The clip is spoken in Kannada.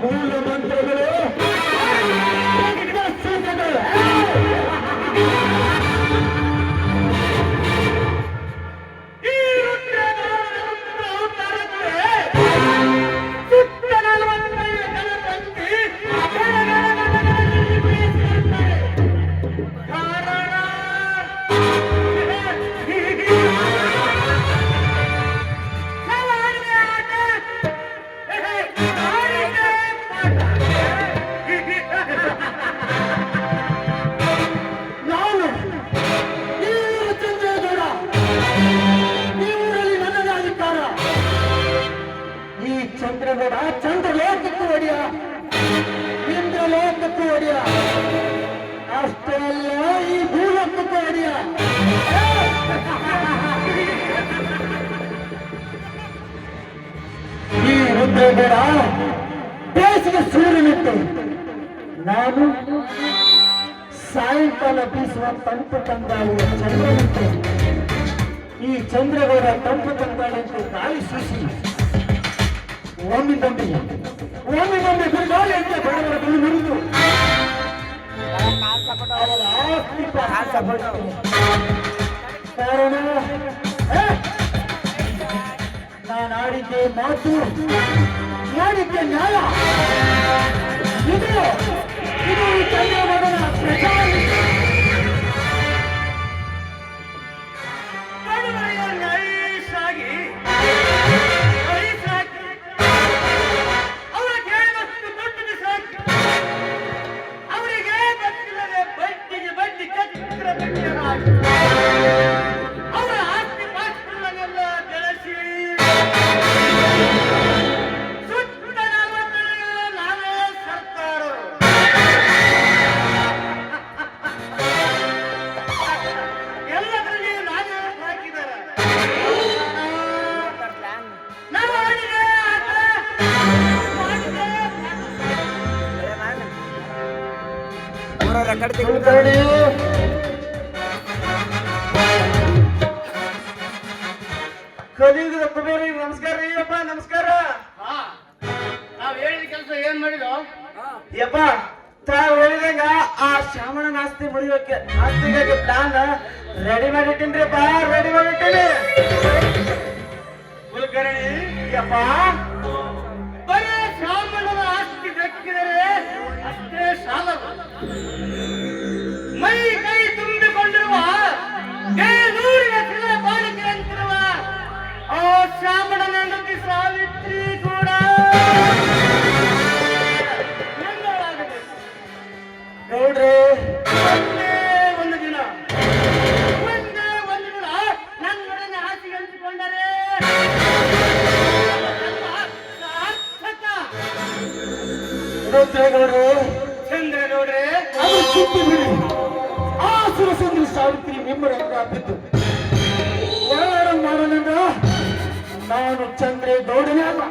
ಮೂಲ ಮಂತ್ರಗಳು ಚಂದ್ರಗೌಡ ಚಂದ್ರಲೋಕಕ್ಕೂ ಒಡೆಯ ಇಂದ್ರಲೋಕಕ್ಕೂ ಒಡೆಯ ಅಷ್ಟೇ ಅಲ್ಲ ಈ ಭೂಲೋಕಕ್ಕೂ ಒಡೆಯ ಈ ರುದ್ರಗೌಡ ಬೇಸಿಗೆ ಸೂರ್ಯನಿತ್ತು ನಾನು ಸಾಯಂಕಾಲ ಬೀಸುವ ತಂಪು ತಂಗಾಳಿಯ ಚಂದ್ರನಿತ್ತು ಈ ಚಂದ್ರಗೌಡ ತಂಪು ತಂಗಾಳಿಯಂತೆ ಗಾಳಿ ಸೂಸಿ ಒಮ್ಮಿಂದೊಮ್ಮೆ ಬಿರುಗಾಳಿಯಂತೆ ಬಡವರ ಬಳಿ ಮುರಿದು ಅವರ ಆಸ್ತಿ ಕಾರಣ ನಾನು ಆಡಿದ್ದೆ ಮಾತು ಮಾಡಿದ್ದೆ ನ್ಯಾಯ ಇದು ಚಂದ್ರಗೌಡನ ಪ್ರಜಾನಿ ಕಲಿಯುಗದ ಕುಬೇರಿ ನಮಸ್ಕಾರ ರೀ ಅಪ್ಪ ನಮಸ್ಕಾರ. ನಾವ್ ಹೇಳಿದ ಕೆಲಸ ಏನ್ ಮಾಡಿದ್ವು ಯಪ್ಪ ತಾವ್ ಹೇಳಿದಂಗ ಆ ಶ್ಯಾಮಣ್ಣನ ಆಸ್ತಿ ಮುರಿಯೋಕೆ ಆಸ್ತಿಗಾಗಿ ಪ್ಲಾನ್ ರೆಡಿ ಮಾಡಿಟ್ಟಿನ್ರಿ ಅಪ್ಪ ರೆಡಿ ಮಾಡಿಟ್ಟಿನಿ ಕುಲಕರ್ಣಿ. ಯಪ್ಪ ಬರೀ ಶ್ಯಾಮಣ್ಣನ ಆಸ್ತಿ ದಕ್ಕಿದರೆ ಅಷ್ಟೇ ಸಾಲದು. ಮೈ ಕೈ ತುಂಬಿಕೊಂಡಿರುವ ನೂರಿನ ಶಿಲೆ ಬಾಳಿಕೆ ಅಂತಿರುವ ಆ ಶ್ಯಾಮಣ್ಣನ ಹೆಂಡತಿ ಸಾವಿತ್ರಿ ಕೂಡ ನೋಡ್ರಿ ಒಂದೇ ಒಂದು ದಿನ ನನ್ನೊಡನೆ ಆಸೆ ಹಂಚಿಕೊಂಡರೆ ರುದ್ರೇಗೌಡ್ರು ಚಂದ್ರಗೌಡ್ರೆ ಅದು ಚಿತ್ತಿ ಬಿಡಿ. ಆ ಸುರಸುಂದರಿ ಸಾವಿತ್ರಿ ನಿಮ್ಮರಂಗ ಬಿದ್ದು ಯಾರು ಮಾಡೋಣ ನಾನು ಚಂದ್ರೇಗೌಡನೇ ಅಲ್ಲ.